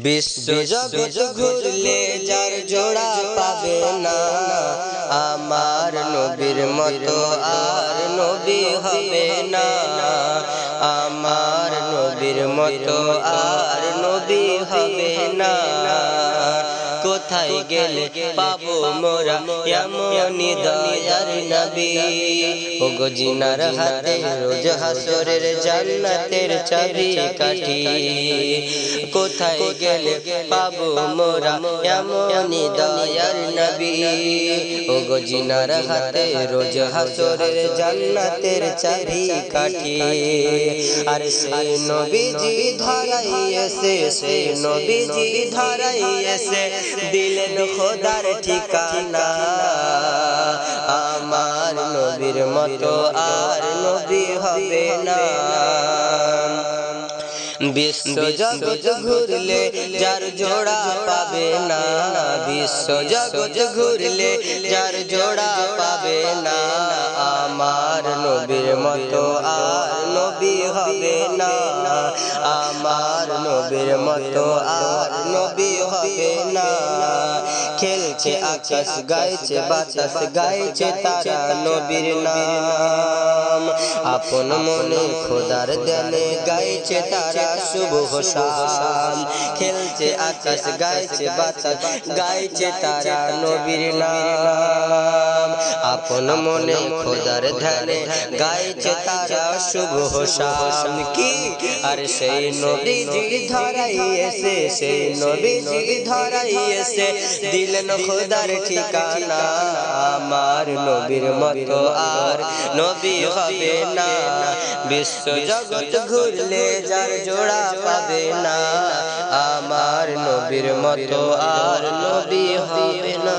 বিশ্ব জগৎ ঘুরলে যার জোড়া পাবে না, আমার নবীর মতো আর নবী হবে না। আমার নবীর মতো আর নবী হবে না। কোথায় গেলে পাবো মোরা এমনি দয়ার নবী? ওগো জিনার হাতে রোজ হাসরের জান্নাতের চাবি কাঠি। কোথায় গেলে পাবো মোরা এমনি দয়ার নবী? ওগো জিনার হাতে রোজ হাসরের জান্নাতের চাবি কাঠি। আর সেই নবীজি ধরাই এসে, সেই নবীজি ধরাই এসে দিলেন খোদার ঠিকানা। আমার নবীর মতো আর নবী হবে না। বিশ্ব জগৎ ঘুরলে যার জোড়া পাবে না, বিশ্ব জগৎ ঘুরলে যার জোড়া পাবে না, আমার নবীর মতো আর নবী হবে না। আমার নবীর মতো আর নবী হবে না। খেলছে আকাশ গাইছে বাতাস গাইছে তারা নবীর নাম। আপন মনে খোদার ধ্যানে গাইছে তারা সুবহ শাম। খেলছে আকাশ গাইছে বাতাস গাইছে তারা নবীর নাম। আপন মনে খোদার ধ্যানে গাইছে তারা সুবহ শাম। কি আর সেই নবীজি ধরাই এসে, সেই নবীজি ধরাই এসে দিলেন খোদার ঠিকানা। আমার নবীর মতো আর নবী হবে না। বিশ্ব জগৎ ঘুরলে যার জোড়া পাবে না, আমার নবীর মতো আর নবী হবে না।